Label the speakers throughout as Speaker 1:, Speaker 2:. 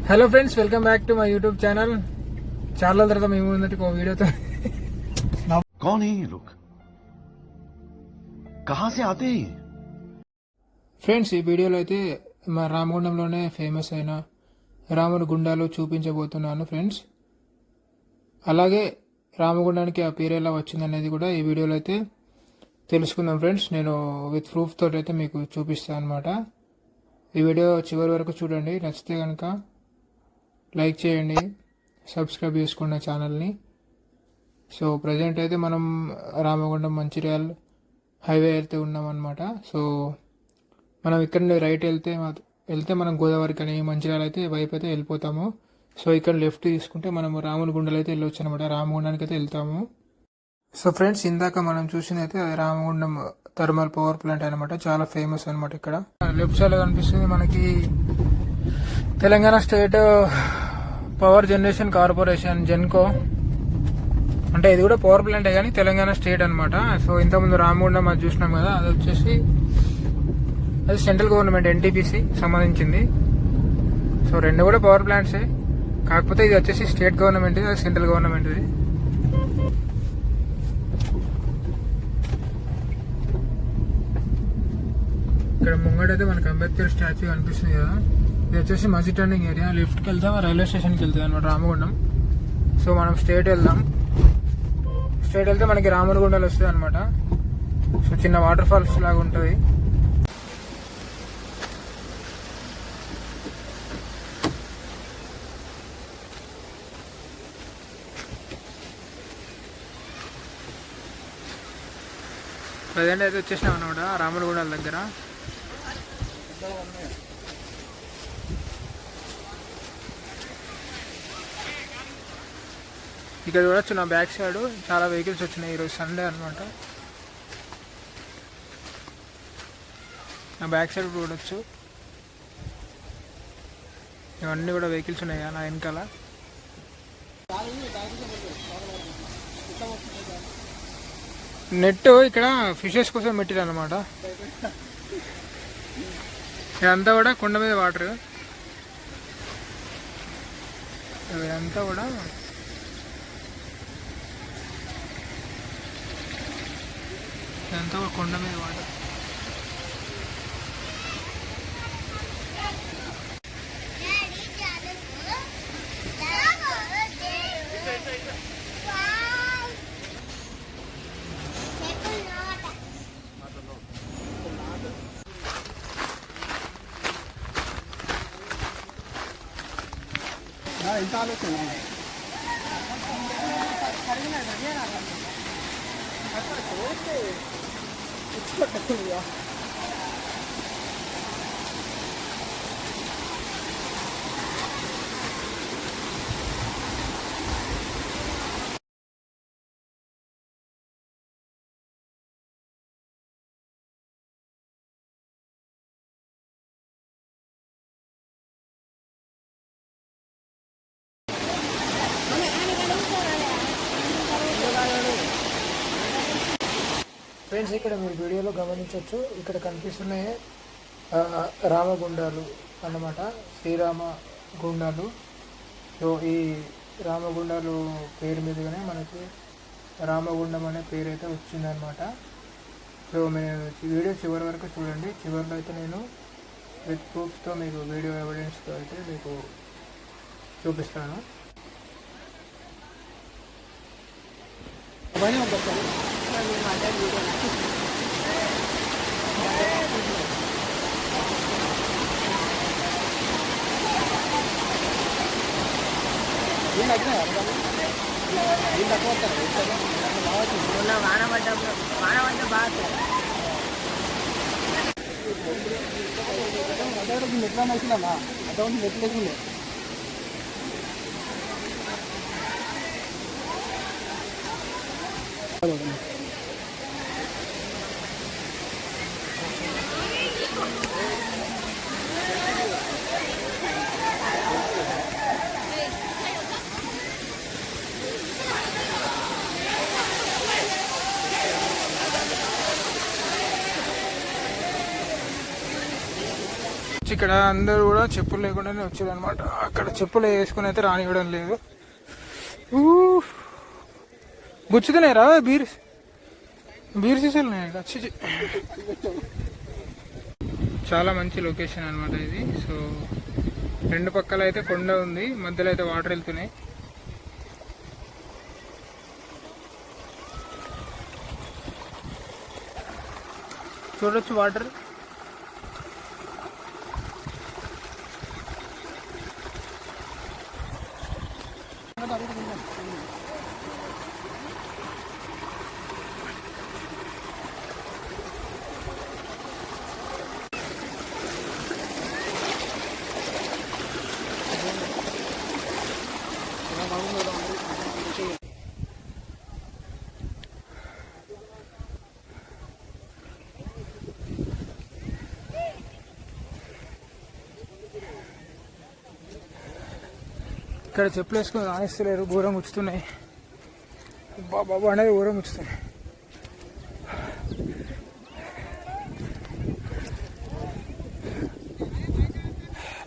Speaker 1: Hello friends, welcome back to my YouTube channel. చాలా రోజుల తర్వాత మేము ముందుకి ఒక వీడియోతో
Speaker 2: कौन है ये लोग, कहां से आते हैं?
Speaker 1: ఫ్రెండ్స్, ఈ వీడియోలో అయితే మా రామగుండంలోనే ఫేమస్ అయిన రాముని గుండాలు చూపించబోతున్నాను ఫ్రెండ్స్. అలాగే రామగుండానికి ఆ పేరు ఎలా వచ్చిందనేది కూడా ఈ వీడియోలో అయితే తెలుసుకుందాం ఫ్రెండ్స్. నేను విత్ ప్రూఫ్ తోటి అయితే మీకు చూపిస్తాను అనమాట. ఈ వీడియో చివరి వరకు చూడండి. నచ్చితే కనుక లైక్ చేయండి, సబ్స్క్రైబ్ చేసుకోండి నా ఛానల్ని. సో ప్రజెంట్ అయితే మనం రామగుండం మంచిర్యాల్ హైవే అయితే ఉన్నాం అనమాట. సో మనం ఇక్కడ నుండి రైట్ వెళ్తే మనం గోదావరి కానీ మంచిర్యాల అయితే వైపు అయితే వెళ్ళిపోతాము. సో ఇక్కడ లెఫ్ట్ తీసుకుంటే మనం రాముని గుండలు అయితే వెళ్ళొచ్చు అనమాట. రామగుండానికి అయితే వెళ్తాము. సో ఫ్రెండ్స్, ఇందాక మనం చూసింది అయితే రామగుండం థర్మల్ పవర్ ప్లాంట్ అనమాట. చాలా ఫేమస్ అనమాట. ఇక్కడ లెఫ్ట్ సైడ్ కనిపిస్తుంది మనకి Telangana state power generation corporation Genco. అంటే ఇది కూడా పవర్ ప్లాంటే కానీ తెలంగాణ స్టేట్ అనమాట. సో ఇంతకుముందు రామగుండం అది చూసినాం కదా, అది వచ్చేసి అది సెంట్రల్ గవర్నమెంట్ ఎన్టీపీసీ సంబంధించింది. సో రెండు కూడా పవర్ ప్లాంట్సే, కాకపోతే ఇది వచ్చేసి స్టేట్ గవర్నమెంట్, అది సెంట్రల్ గవర్నమెంట్. ఇది ఇక్కడ ముంగడైతే మనకి అంబేద్కర్ స్టాచ్యూ కనిపిస్తుంది కదా, ఇది వచ్చేసి మసీ టర్నింగ్ ఏరియా. లిఫ్ట్కి వెళ్తాం రైల్వే స్టేషన్కి వెళ్తుంది అనమాట రామగుండం. సో మనం స్ట్రేట్ వెళ్దాం. స్ట్రేట్ వెళ్తే మనకి రామగుండాలు వస్తుంది అనమాట. సో చిన్న వాటర్ ఫాల్స్ లాగా ఉంటుంది. ప్రజెంట్ అయితే వచ్చేసినాం అనమాట రామగుండాల దగ్గర. ఇక్కడ చూడొచ్చు నా బ్యాక్ సైడ్ చాలా వెహికల్స్ వచ్చినాయి. ఈరోజు సండే అనమాట. నా బ్యాక్ సైడ్ చూడొచ్చు, ఇవన్నీ కూడా వెహికల్స్ ఉన్నాయి నా వెనకాల. నెట్ ఇక్కడ ఫిషెస్ కోసం పెట్టారు అనమాట. ఇదంతా కూడా కొండ మీద వాటర్. ఇదంతా కూడా కొండ మీద వాటర్.
Speaker 3: ఇంత ఆలోచన
Speaker 1: ఫ్రెండ్స్, ఇక్కడ మీరు వీడియోలో గమనించవచ్చు, ఇక్కడ కనిపిస్తున్నాయి రామగుండాలు అన్నమాట. శ్రీరామ గుండాలు. సో ఈ రామగుండాలు పేరు మీదుగానే మనకి రామగుండం అనే పేరు అయితే వచ్చిందనమాట. సో మీరు వీడియో చివరి వరకు చూడండి. చివరిలో అయితే నేను విత్ ప్రూఫ్స్తో మీకు వీడియో ఎవిడెన్స్తో అయితే మీకు చూపిస్తాను.
Speaker 3: మెట్లా నచ్చిందమ్మా, అటువంటి మెట్లు లేకుండా
Speaker 1: ఇక్కడ అందరూ కూడా చెప్పులు లేకుండానే వచ్చారు అనమాట. అక్కడ చెప్పులు వేసుకుని అయితే రానివ్వడం లేదు. గుచ్చుతున్నాయి రా బీర్ సీసాలు ఉన్నాయి. చాలా మంచి లొకేషన్ అనమాట ఇది. సో రెండు పక్కల అయితే కొండ ఉంది, మధ్యలో అయితే వాటర్ వెళ్తున్నాయి. చూడొచ్చు వాటర్. ఇక్కడ చెప్పులు వేసుకుని రాణిస్తలేరు, ఘోరం గుచ్చుతున్నాయి. బాబా అనేది ఘోరం గుచ్చుతున్నాయి.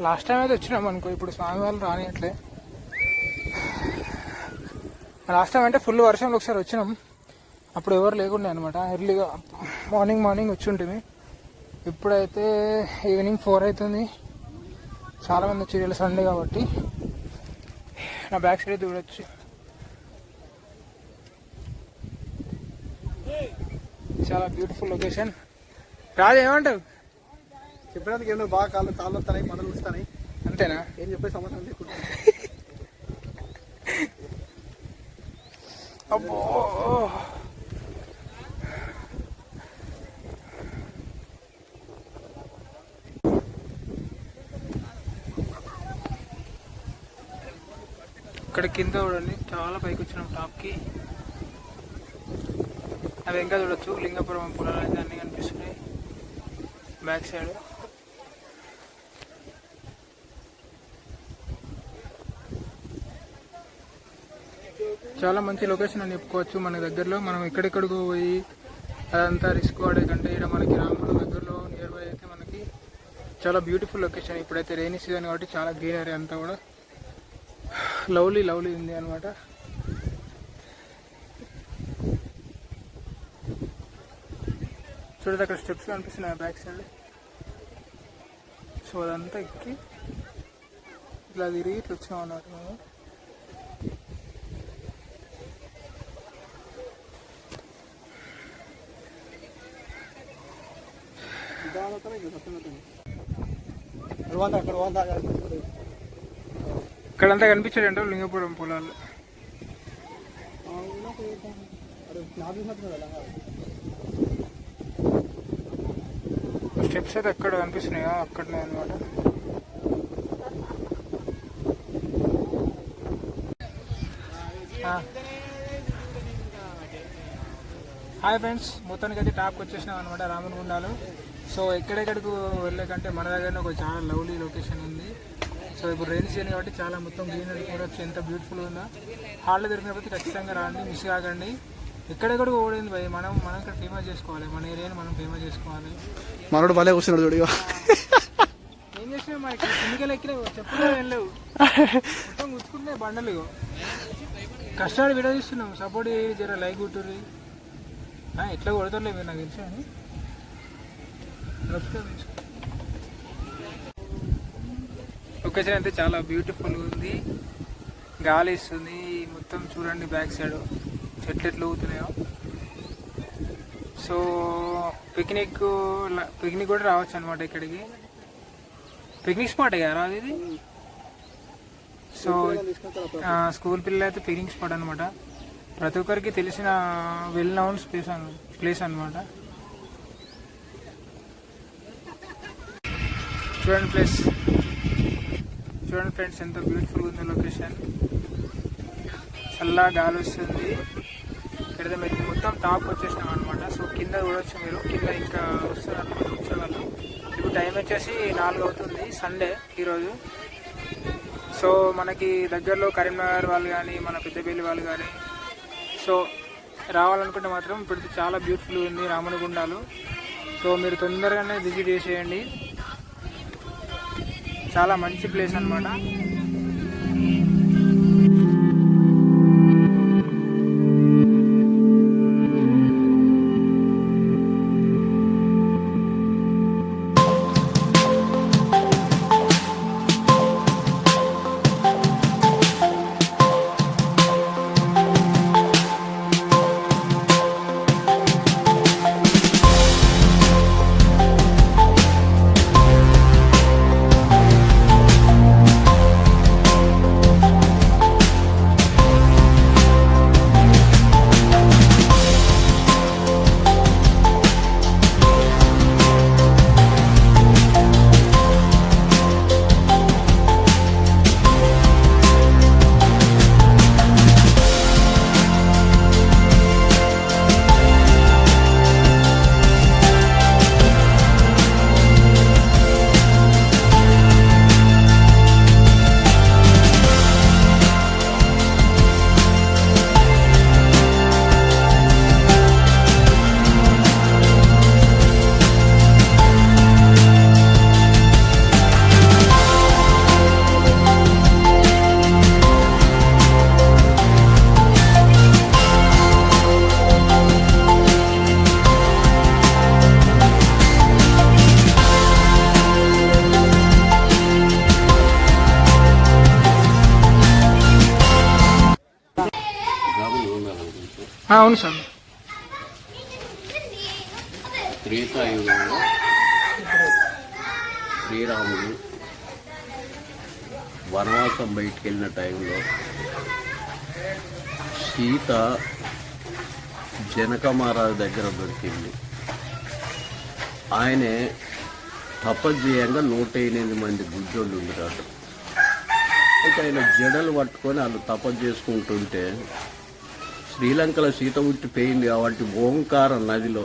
Speaker 1: లాస్ట్ టైం అయితే వచ్చినాం అనుకో, ఇప్పుడు స్వామి వాళ్ళు రానియట్లే. లాస్ట్ టైం అంటే ఫుల్ వర్షంలో ఒకసారి వచ్చినాం, అప్పుడు ఎవరు లేకుండే అనమాట. ఎర్లీగా మార్నింగ్ వచ్చి ఉంటుంది. ఇప్పుడైతే ఈవినింగ్ 4 అవుతుంది. చాలామంది వచ్చి సండే కాబట్టి. నా బ్యాక్ సైడ్ చూడొచ్చు. చాలా బ్యూటిఫుల్ లొకేషన్. రాజు ఏమంటావు?
Speaker 3: చెప్పడానికి ఏమో బాగా కాళ్ళు వస్తాయి, మనలు వస్తాయి.
Speaker 1: అంతేనా?
Speaker 3: ఏం చెప్పే సంబంధం లేకుండా.
Speaker 1: అబ్బో ఇక్కడ కింద చూడండి, చాలా పైకి వచ్చినాం టాప్కి. అవి ఇంకా చూడొచ్చు, లింగపురం పొలాలు అయితే అన్నీ కనిపిస్తున్నాయి బ్యాక్ సైడ్. చాలా మంచి లొకేషన్ అని చెప్పుకోవచ్చు. మన దగ్గరలో మనం ఎక్కడెక్కడికో పోయి అదంతా రిస్క్ పడే కంటే ఇక్కడ మనకి రామగుండం దగ్గరలో నియర్ బై అయితే మనకి చాలా బ్యూటిఫుల్ లొకేషన్. ఇప్పుడైతే రైనీ సీజన్ కాబట్టి చాలా గ్రీనరీ అంతా కూడా లవ్లీ ఉంది అనమాట. చూడదు అక్కడ స్టెప్స్ కనిపిస్తున్నాయి బ్యాక్ సైడ్. సో అదంతా ఎక్కి ఇట్లా తిరిగి ఇట్లా వచ్చినాం అన్నమాట మేము. ఇక్కడంతా కనిపించాడంటే లింగపురం పొలాలు. స్టెప్స్ అయితే ఎక్కడ కనిపిస్తున్నాయా, అక్కడనే అనమాట. హాయ్ ఫ్రెండ్స్, మొత్తానికి అయితే టాప్కి వచ్చేసినాం అనమాట రామగుండాలు. సో ఎక్కడెక్కడికి వెళ్ళే కంటే మన దగ్గరనే ఒక చాలా లవ్లీ లొకేషన్ ఉంది. సో ఇప్పుడు రైనీ సీజన్ కాబట్టి చాలా మొత్తం గ్రీనరీ కూడా ఎంత బ్యూటిఫుల్ ఉందో. హాల్లో దొరికినప్పుడు ఖచ్చితంగా రాండి, మిస్ కాకండి. ఎక్కడెక్కడికి ఓడింది భయ్, మనం ఇక్కడ ఫేమస్ చేసుకోవాలి, మన ఏరియాని మనం ఫేమస్ చేసుకోవాలి.
Speaker 3: మనోడు భలే కూర్చున్నాడు చూడు.
Speaker 1: ఏం చేసినా మరి కిందికెళ్ళి ఎక్కిలేవు, చెప్పులు వెళ్ళలేవు, మొత్తం గుచ్చుకుంటే బండలు. కష్టాలు విడదీస్తున్నాం, సపోర్ట్ జర లైక్ కొట్టుర్రి. ఎట్లా కొడతారులే మీరు, నాకు తెలుసు అని. లొకేషన్ అయితే చాలా బ్యూటిఫుల్ ఉంది, గాలి ఇస్తుంది మొత్తం. చూడండి బ్యాక్ సైడ్ చెట్లు ఎట్లు ఊగుతున్నాయో. సో పిక్నిక్ కూడా రావచ్చు అనమాట ఇక్కడికి. పిక్నిక్ స్పాట్ కదా ఇది. సో స్కూల్ పిల్లలు అయితే పిక్నిక్ స్పాట్ అనమాట. ప్రతి ఒక్కరికి తెలిసిన వెల్ నౌన్ ప్లేస్ అనమాట. చూడండి ఫ్రెండ్స్ ఎంత బ్యూటిఫుల్ ఉంది లొకేషన్. చల్లగా గాలి వస్తుంది. ఇక్కడ మీరు మొత్తం టాప్ వచ్చేసినాం అనమాట. సో కింద చూడొచ్చు మీరు, కింద ఇంకా వస్తారు అనమాట వచ్చేవాళ్ళు. ఇప్పుడు టైం వచ్చేసి 4 అవుతుంది, సండే ఈరోజు. సో మనకి దగ్గరలో కరీంనగర్ వాళ్ళు కానీ మన పెద్దపల్లి వాళ్ళు కానీ సో రావాలనుకుంటే మాత్రం ఇప్పుడు చాలా బ్యూటిఫుల్ ఉంది రామగుండాలు. సో మీరు తొందరగానే విజిట్ చేసేయండి. చాలా మంచి ప్లేస్ అన్నమాట. అవును సార్.
Speaker 4: త్రేతాయుగంలో శ్రీరాముడు వనవాసం బయటికి వెళ్ళిన టైంలో సీత జనక మహారాజు దగ్గర దొరికింది. ఆయనే తపజ్జేయంగా 108 మంది గుజ్జోళ్ళు ఉందిరాట. అయితే ఆయన జడలు పట్టుకొని వాళ్ళు తపస్సు చేసుకుంటుంటే శ్రీలంకలో సీత పుట్టిపోయింది కాబట్టి ఓంకార నదిలో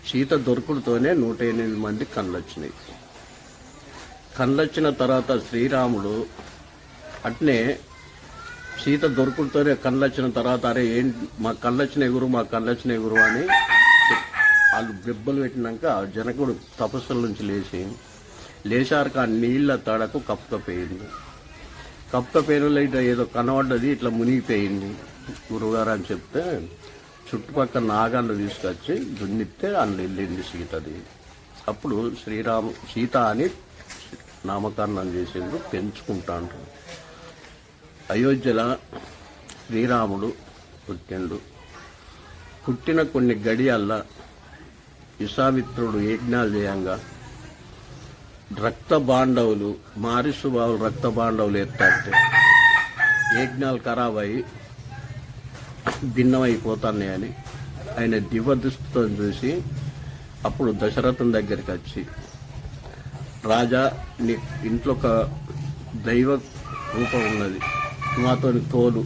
Speaker 4: సీత దొరుకుడుతోనే 108 మంది కళ్ళొచ్చినాయి. కళ్ళొచ్చిన తర్వాత శ్రీరాముడు అట్నే సీత దొరుకుడుతోనే కళ్ళొచ్చిన తర్వాత అరే ఏంటి మా కళ్ళొచ్చిన ఎగురు అని వాళ్ళు బెబ్బలు పెట్టినాక జనకుడు తపస్సుల నుంచి లేచాక ఆ నీళ్ల తడకు కప్పకపోయింది. కప్పకపోయిన ఇట్లా ఏదో కనబడ్డది, ఇట్లా మునిగిపోయింది గురువుగారు అని చెప్తే చుట్టుపక్కల నాగాళ్ళు తీసుకొచ్చి దున్నిస్తే అందులో వెళ్ళింది సీతది. అప్పుడు సీత అని నామకరణం చేసేందుకు పెంచుకుంటాండ్రు. అయోధ్యలో శ్రీరాముడు పుట్టిన కొన్ని గడియల్లా విశ్వామిత్రుడు యజ్ఞాలు చేయంగా రక్త బాండవులు మారిసుబావులు రక్త బాండవులు ఎత్తంటే యజ్ఞాలు ఖరాబ్ అయి భిన్నమైపోతున్నాయని ఆయన దివ్యదృష్టితో చూసి అప్పుడు దశరథుని దగ్గరికి వచ్చి రాజా నీ ఇంట్లో ఒక దైవ రూపం ఉన్నది, మాతోని తోలు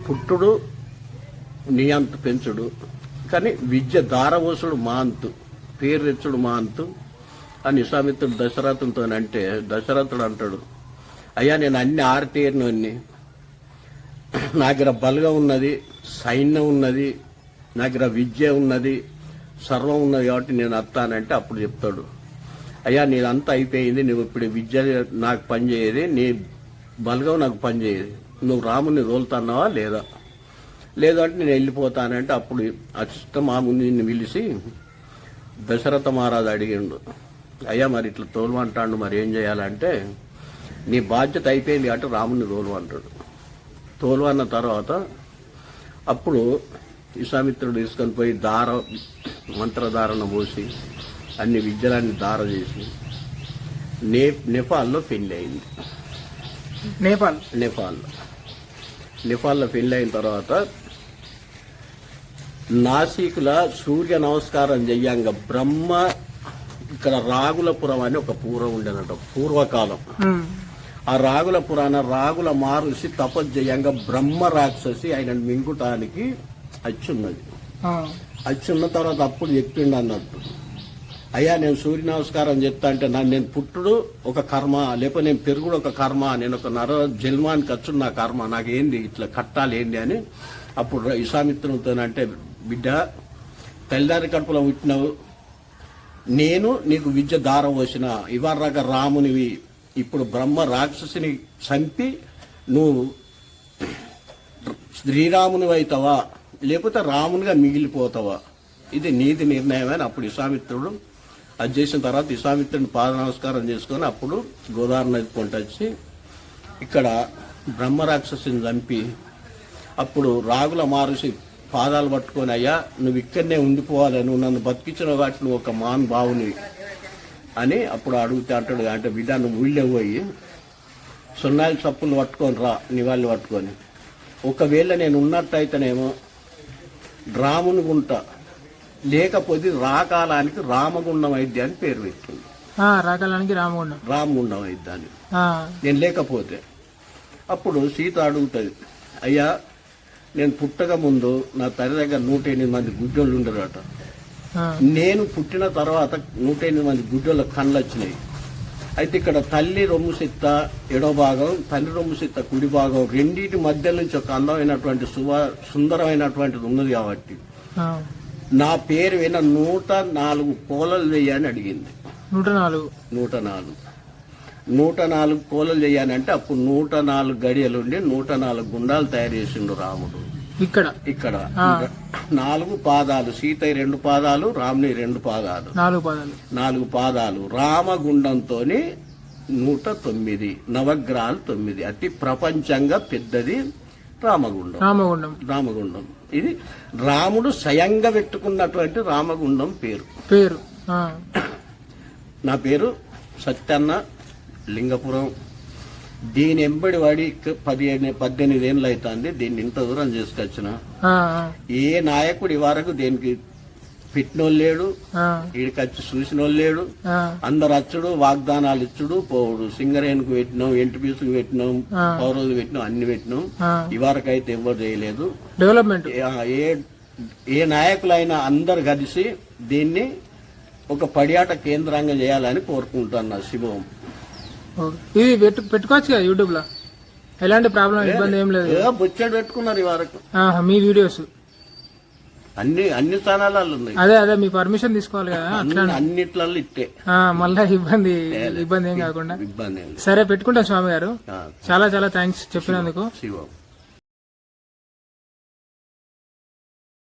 Speaker 4: పుట్టుడు నీ అంత పెంచుడు కానీ విద్య దారవోసుడు మా అంతు పేరు తెచ్చుడు మా అంతు అని విశ్వామిత్రుడు దశరథునితో అంటే దశరథుడు అంటాడు, అయ్యా నేను అన్ని ఆరితేరినోన్ని, నా దగ్గర బలగం ఉన్నది, సైన్యం ఉన్నది, నా దగ్గర విద్య ఉన్నది, సర్వం ఉన్నది కాబట్టి నేను వస్తానంటే అప్పుడు చెప్తాడు, అయ్యా నేనంతా అయిపోయింది, నువ్వు ఇప్పుడు విద్య నాకు పనిచేయేది, నీ బలగం నాకు పనిచేయేది, నువ్వు రాముని తోలుతున్నావా లేదా, లేదంటే నేను వెళ్ళిపోతానంటే అప్పుడు అష్టమాముని పిలిచి దశరథ మహారాజు అడిగిండు, అయ్యా మరి ఇట్లా తోలుమంటాడు, మరి ఏం చేయాలంటే నీ బాధ్యత అయిపోయింది కాబట్టి రాముని తోలుమంటాడు. తోలు అన్న తర్వాత అప్పుడు విశ్వామిత్రుడు తీసుకొని పోయి మంత్రధారణ పోసి అన్ని విద్యలన్నీ దార చేసి నేపాల్లో పెళ్లి అయింది. నేపాల్లో పెళ్లి అయిన తర్వాత నాసికుల సూర్య నమస్కారం చెయ్యంగా బ్రహ్మ ఇక్కడ రాగులపురం అని ఒక పూర్వం ఉండేదట, పూర్వకాలం. ఆ రాగుల మారుసి తపస్సు చేయంగా బ్రహ్మ రాక్షసి ఆయన మింగుటానికి అచ్చున్నది. అచ్చున్న తర్వాత అప్పుడు చెప్పిండు అన్నట్టు, అయ్యా నేను సూర్య నమస్కారం చెప్తా అంటే నేను పుట్టుడు ఒక కర్మ, లేకపోతే నేను పెరుగుడు ఒక కర్మ, నేను ఒక జన్మానికి వచ్చుడు నా కర్మ, నాకేంది ఇట్లా కట్టాలి ఏంది అని అప్పుడు విశ్వామిత్రునితో అంటే బిడ్డ తల్లిదారి కడుపులో పుట్టినవు, నేను నీకు విద్య దారవోసిన ఇవరగా రామునివి, ఇప్పుడు బ్రహ్మ రాక్షసుని చంపి నువ్వు శ్రీరాముని అవుతావా లేకపోతే రామునిగా మిగిలిపోతావా, ఇది నీతి నిర్ణయం అని అప్పుడు విశ్వామిత్రుడు అది చేసిన తర్వాత విశ్వామిత్రుడిని పాద నమస్కారం చేసుకొని అప్పుడు గోదావరి నది కొంట వచ్చి ఇక్కడ బ్రహ్మరాక్షసుని చంపి అప్పుడు రాగుల మారుసి పాదాలు పట్టుకొని, అయ్యా నువ్వు ఇక్కడనే ఉండిపోవాలి, నువ్వు నన్ను బతికించిన కాబట్టి నువ్వు ఒక మాన్ బావుని అని అప్పుడు అడుగుతే అంటాడు, అంటే బిడ్డ నువ్వు ఊళ్ళో పోయి సున్నాయిల చప్పులు పట్టుకొని రా, నివాళి పట్టుకొని, ఒకవేళ నేను ఉన్నట్టయితేనేమో రాముని గుంట, లేకపోతే రాకాలానికి రామగుండం అయిద్ది అని పేరు పెట్టింది.
Speaker 1: రాకాలానికి రామగుండం,
Speaker 4: రామగుండం అయిద్ది అని. నేను లేకపోతే అప్పుడు సీత అడుగుతుంది, అయ్యా నేను పుట్టక ముందు నా తల్లి దగ్గర 108 మంది గుడ్డోళ్ళు ఉండరట, నేను పుట్టిన తర్వాత 108 మంది గుడ్డోళ్ళ కళ్ళు వచ్చినాయి. అయితే ఇక్కడ తల్లి రొమ్ము సిత్త ఎడో భాగం, తండ్రి రొమ్ము సిత్త కుడి భాగం, రెండింటి మధ్య నుంచి ఒక అందమైనటువంటి సుందరమైనటువంటిది ఉన్నది కాబట్టి నా పేరు విన 104 కోలలు వేయని అడిగింది. 104 కోలలు చేయాలంటే అప్పుడు 104 గడియలుండి 104 గుండాలు తయారు చేసిండు రాముడు. ఇక్కడ 4 పాదాలు, సీత 2 పాదాలు, రాముని 2 పాదాలు, 4 పాదాలు, రామగుండంతో 109 నవగ్రహాలు 9. అతి ప్రపంచంగా పెద్దది రామగుండం. ఇది రాముడు స్వయంగా పెట్టుకున్నటువంటి రామగుండం పేరు. నా పేరు సత్యన్న లింగపురం. దీని ఎంబడి వాడి 18 ఏళ్ళు అవుతుంది. దీన్ని ఇంత దూరం చేసుకొచ్చిన ఏ నాయకుడి వరకు దేనికి పెట్టినోళ్ళు లేడు, వీడికి వచ్చి చూసినోళ్ళు లేడు. అందరు అచ్చుడు, వాగ్దానాలు ఇచ్చుడు పోవుడు. సింగరేణికి పెట్టినాం, ఎంటిపీసుకు పెట్టినాం, పౌరోజు పెట్టినాం, అన్ని పెట్టినాం. ఇవరకైతే ఎవరు చేయలేదు డెవలప్మెంట్. ఏ నాయకులైనా అందరు కలిసి దీన్ని ఒక పర్యాట కేంద్రంగా చేయాలని కోరుకుంటున్నా. శివం
Speaker 1: ఇది పెట్టుకోవచ్చు కదా యూట్యూబ్ లో, ఎలాంటి ప్రాబ్లం ఇబ్బంది ఏం లేదు.
Speaker 4: బొచ్చెడు పెట్టుకున్నారు ఈ వరకు
Speaker 1: మీ వీడియోస్
Speaker 4: అన్ని స్థానాలలో ఉన్నాయి.
Speaker 1: అదే మీ పర్మిషన్ తీసుకోవాలి కదా,
Speaker 4: అన్నిట్లలో ఇట్టే
Speaker 1: మళ్ళీ ఇబ్బంది ఏం కాకుండా. సరే పెట్టుకుంటా స్వామి గారు, చాలా థ్యాంక్స్ చెప్పినందుకు.
Speaker 4: శివం.